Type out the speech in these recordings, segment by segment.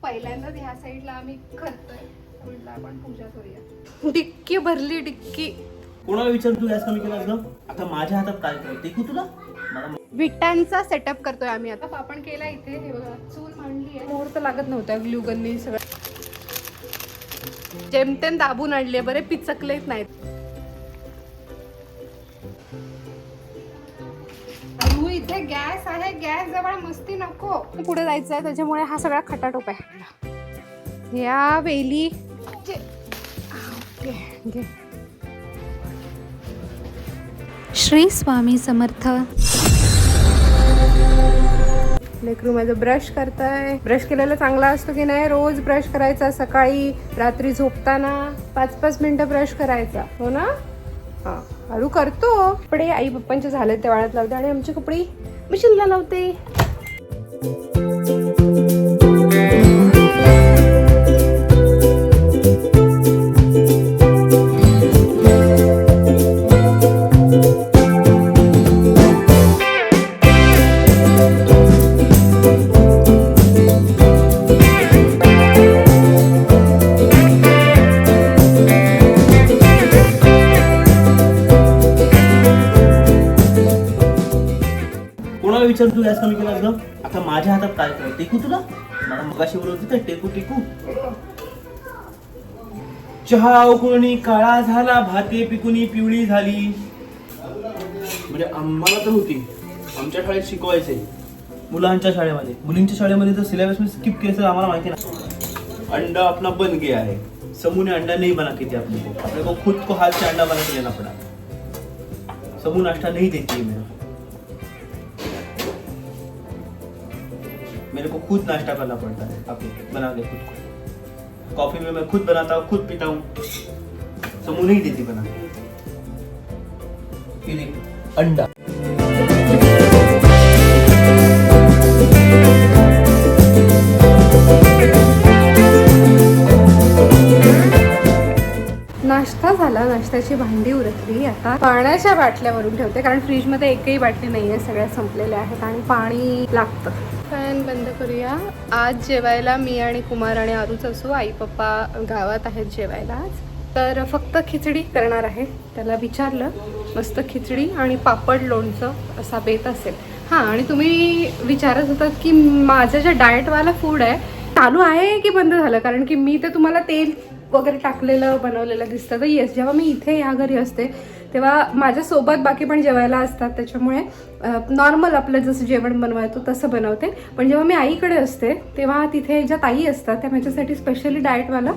पहिल्यांदाच ह्या साईडला आम्ही करतोय, म्हटलं आपण पूजा करूया. डिक्की भरली डिक्की. कोणाला विचार तू गॅस कमी केला एकदम? आता माझ्या हातात काय कर ते तुला मला विटांचा सेटअप करतोय आम्ही आता. आपण केला इथे, हे बघा चूल मांडली आहे. मुहूर्त लागत नव्हता, ग्लुगननी सगळं जेमतेम दाबून आणले, बरे पिचकलेच नाहीत. तू इथे गॅस आहे, गॅस जवळ मस्ती नको. पुढे जायचंय त्याच्यामुळे हा सगळा खटाटोप आहे. या वेली श्री स्वामी समर्थ. लेकरू माझं ब्रश करताय. ब्रश केलेला चांगला असतो की नाही? रोज ब्रश करायचा, सकाळी रात्री झोपताना 5-5 मिनिटं ब्रश करायचा, हो ना? हा, हळू करतो. कपडे आई पप्पांचे झाले ते वाळत लावते आणि आमचे कपडे मशीनला लावते. कोणाला विचार तू गॅस कमी केला एकदम? आता माझ्या हातात काय कर टेकू तुला मला मगाशी बोलत होते टेकू टेकू. चहा उकळून काळा झाला, भाते पिकुनी पिवळी झाली. म्हणजे आम्हाला तर होती, आमच्या शाळेत शिकवायचे मुलांच्या शाळेमध्ये. मुलींच्या शाळेमध्ये तर सिलेबस में स्किप केलं तर आम्हाला माहिती ना. अंडा अपना बन गया है, समूह ने अंडा नहीं बना के दिया अपने को खुद को हाथ से अंडा बना के लेना पड़ा. समूह नाश्ता नहीं देती है मेरे को खुद नाश्ता करना पड़ता है अपने बना के खुद को. कॉफी में मैं खुद बनाता हूँ, खुद पीता हूँ. समूह नहीं देती बना के. अंडा नाश्ता झाला, नाश्त्याची भांडी उरकली. आता पाण्याच्या बाटल्या भरून ठेवते कारण फ्रीजमध्ये एकही बाटली नाही आहे, सगळ्या संपलेल्या आहेत आणि पाणी लागतं. फॅन बंद करूया. आज जेवायला मी आणि कुमार आणि आरूच असू. आई पप्पा गावात आहेत जेवायला आज, तर फक्त खिचडी करणार आहे. त्याला विचारलं, मस्त खिचडी आणि पापड लोणचं असा बेत असेल. हां, आणि तुम्ही विचारत होतात की माझं जे डाएटवाला फूड आहे चालू आहे की बंद झालं, कारण की मी तर तुम्हाला तेल वगैरे टाकलेलं बनवलेलं दिसतं. तर येस, जेव्हा मी इथे या घरी असते तेव्हा माझ्यासोबत बाकी पण जेवायला असतात, त्याच्यामुळे नॉर्मल आपलं जसं जेवण बनवायचं तसं बनवते. पण जेव्हा मी आईकडे असते तेव्हा तिथे ज्या ताई असतात त्या माझ्यासाठी स्पेशली डाएटवाला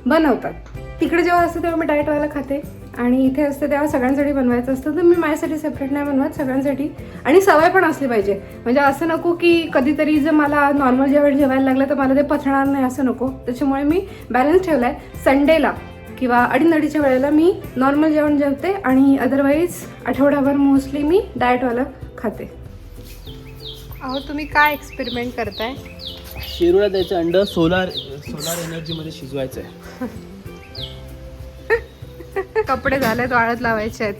बनवतात. तिकडे जेव्हा असते तेव्हा मी डाएटवाला खाते आणि इथे असते तेव्हा सगळ्यांसाठी बनवायचं असतं. तर मी माझ्यासाठी सेपरेट नाही बनवत, सगळ्यांसाठी. आणि सवय पण असली पाहिजे, म्हणजे असं नको की कधीतरी जर मला नॉर्मल जेवण जेवायला लागलं तर मला ते पचणार नाही, असं नको. त्याच्यामुळे मी बॅलन्स ठेवला आहे. संडेला किंवा अडीनडीच्या वेळेला मी नॉर्मल जेवण जेवते आणि अदरवाईज आठवड्याभर मोस्टली मी डाएटवाला खाते. अहो, तुम्ही काय एक्सपेरिमेंट करताय? शिरूला द्यायचं अंड सोलार एनर्जी मध्ये शिजवायचं आहे. कपडे झालेत, वाळत लावायचे आहेत.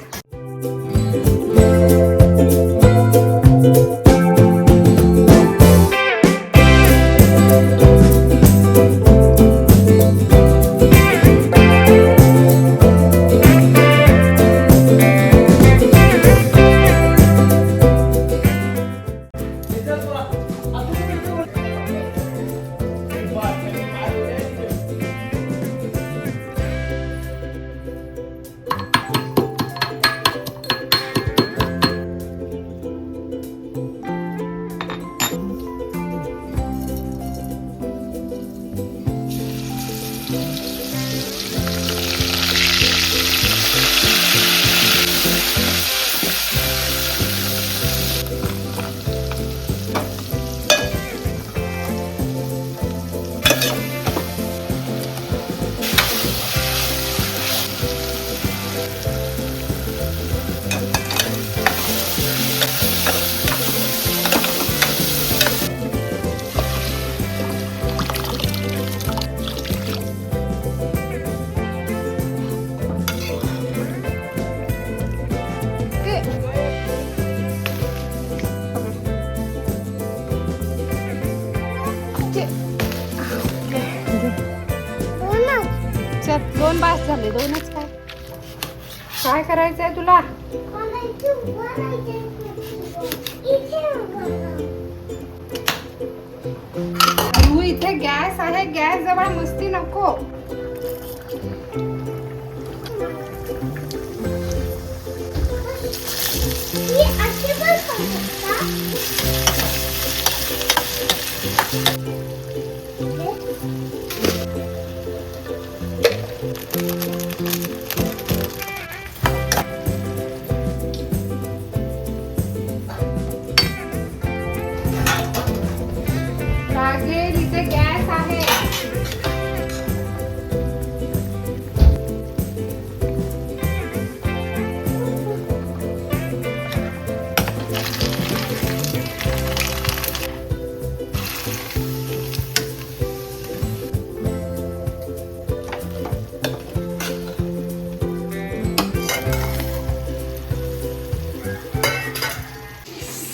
2 बास झाले, 2च काय. काय करायचंय तुला? तू इथे गॅस आहे, गॅस जवळ मस्ती नको. लागेल, इथे गॅस आहे.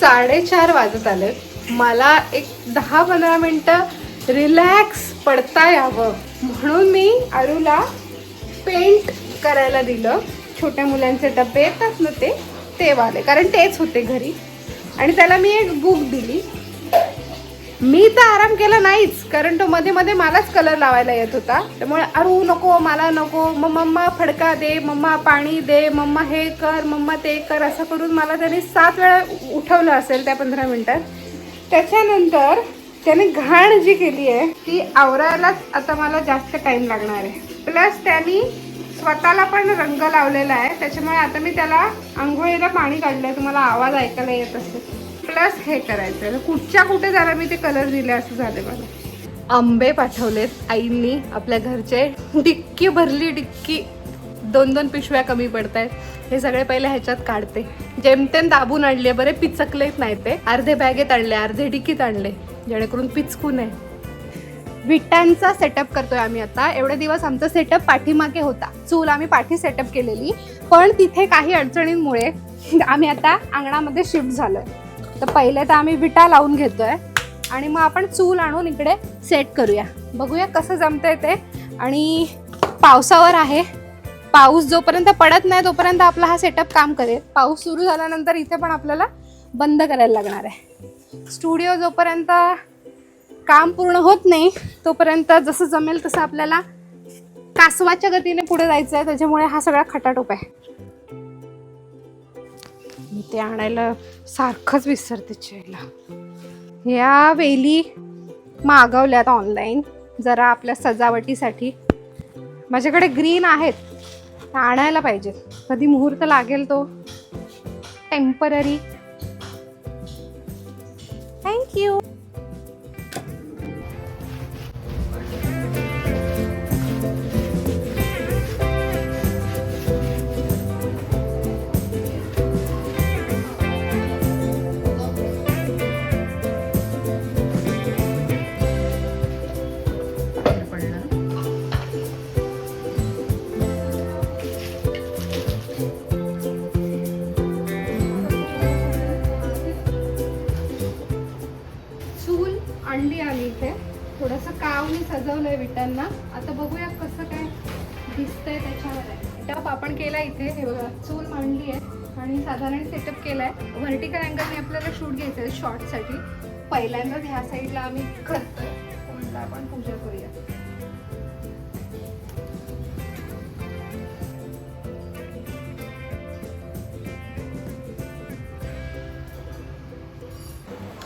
साडेचार वाजत आले. मला एक 10-15 मिनटं रिलॅक्स पडता यावं म्हणून मी अरूला पेंट करायला दिलं. छोट्या मुलांचे डबे येतात ना ते वाले, कारण तेच होते घरी. आणि त्याला मी एक बुक दिली. मी तर आराम केला नाहीच, कारण तो मध्ये मध्ये मलाच कलर लावायला येत होता. त्यामुळे अरू नको, मला नको, मग मम्मा फडका दे, मम्मा पाणी दे, मम्मा हे कर, मम्मा ते कर, असं करून मला त्याने 7 वेळा उठवलं असेल त्या 15 मिनिटात. त्याच्यानंतर त्याने घाण जी केली आहे ती आवरायलाच आता मला जास्त टाईम लागणार आहे. प्लस त्यांनी स्वतःला पण रंग लावलेला आहे, त्याच्यामुळे आता मी त्याला आंघोळीला पाणी काढलं आहे. तुम्हाला आवाज ऐकायला येत असेल. प्लस हे करायचं आहे, कुठच्या कुठे जरा मी ते कलर दिले असं झाले मला. आंबे पाठवलेत आईंनी आपल्या घरचे. डिक्की भरली, डिक्की 2-2 पिशव्या कमी पडत आहेत. हे सगळे पहिले ह्याच्यात काढते. जेमतेम दाबून आणले, बरे पिचकलेत नाही ते. अर्धे बॅगेत आणले, अर्धे डिक्कीत आणले, जेणेकरून पिचकू नये. विटांचा सेटअप करतोय आम्ही आता. एवढे दिवस आमचा सेटअप पाठीमागे होता. चूल आम्ही पाठी सेटअप केलेली, पण तिथे काही अडचणींमुळे आम्ही आता अंगणामध्ये शिफ्ट झालोय. तर पहिले तर आम्ही विटा लावून घेतोय आणि मग आपण चूल आणून इकडे सेट करूया. बघूया कसं जमतंय ते. आणि पावसावर आहे, पाऊस जोपर्यंत पडत नाही तोपर्यंत आपला हा सेटअप काम करेल. पाऊस सुरू झाल्यानंतर इथे पण आपल्याला बंद करायला लागणार आहे. स्टुडिओ जोपर्यंत काम पूर्ण होत नाही तोपर्यंत जसं जमेल तसं आपल्याला कासवाच्या गतीने पुढे जायचं आहे. त्याच्यामुळे हा सगळा खटाटोप आहे. मी ते आणायला सारखंच विसरते चेला. या वेली मागवल्यात ऑनलाईन जरा आपल्या सजावटीसाठी. माझ्याकडे ग्रीन आहेत, आणायला पाहिजेत. कधी मुहूर्त लागेल तो. टेम्पररी. थँक्यू. आणली आम्ही इथे. थोडंसं कावनी सजवलंय विटांना. आता बघूया कसं काय दिसतंय त्याच्यावर. टप आपण केला इथे. हे बघा, चूल मांडली आहे आणि साधारण सेटअप केलाय. व्हर्टिकल अँगलने आपल्याला शूट घ्यायचं आहे शॉर्टसाठी. पहिल्यांदाच ह्या साईडला आम्ही करतोय, म्हटलं आपण पूजा करूया.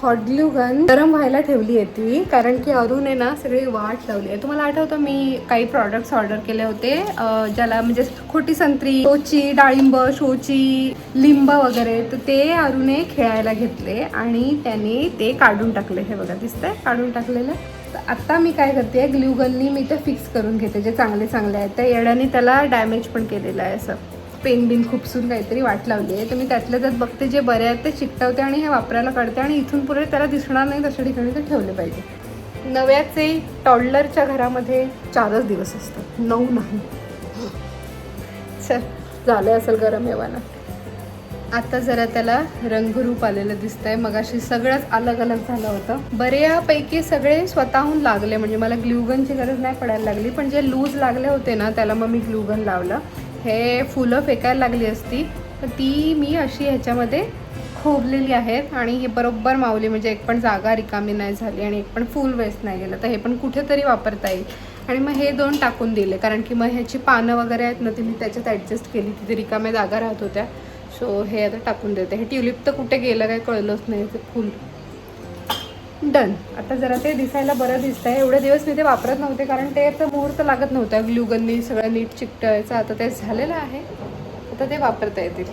हॉट ग्लू गन गरम व्हायला ठेवली आहे ती, कारण की अरुणे ना सगळी वाट लावली आहे. तुम्हाला आठवतं मी काही प्रॉडक्ट्स ऑर्डर केले होते, ज्याला म्हणजे खोटी संत्री, शोची डाळिंब, शोची लिंब वगैरे. तर ते अरुणे खेळायला घेतले आणि त्याने ते काढून टाकले. हे बघा दिसतंय काढून टाकलेलं. तर आता मी काय करते, ग्लू गननी मी ते फिक्स करून घेते जे चांगले चांगले आहेत. त्या येड्याने त्याला डॅमेज पण केलेलं आहे. असं पेन बिन खुपसून काहीतरी वाट लावली आहे. तर मी त्यातल्या त्यात बघते जे बरे आहेत ते चिकटवते आणि हे वापरायला काढते. आणि इथून पुढे त्याला दिसणार नाही तशा ठिकाणी ते ठेवले पाहिजे. नव्याचे टॉडलरच्या घरामध्ये 4च दिवस असतात, 9 नाही. चल झालं असेल गरम येवाना. आता जरा त्याला रंगरूप आलेलं दिसतंय. मगाशी सगळंच अलग अलग झालं होतं. बऱ्यापैकी सगळे स्वतःहून लागले, म्हणजे मला ग्लुगनची गरज नाही पडायला लागली. पण जे लूज लागले होते ना त्याला मग मी ग्लुगन लावलं. हे फुलं फेकायला लागली असती तर ती मी अशी ह्याच्यामध्ये खोबलेली आहेत आणि हे बरोबर मावली, म्हणजे एक पण जागा रिकामी नाही झाली आणि एक पण फुल वेस्ट नाही गेलं. तर हे पण कुठेतरी वापरता येईल. आणि मग हे 2 टाकून दिले, कारण की मग ह्याची पानं वगैरे आहेत ना ती मी त्याच्यात ॲडजस्ट केली, तिथे रिकाम्या जागा राहत होत्या. सो हे आता टाकून देते. हे ट्युलिप तर कुठे गेलं काय कळलंच नाही, ते फुल डन. आता जरा ते दिसायला बरं दिसतंय. एवढे दिवस मी ते वापरत नव्हते कारण ते तर मुहूर्त लागत नव्हता ग्लुगननी सगळं नीट चिकटवायचं. आता ते झालेलं आहे, आता ते वापरता येतील.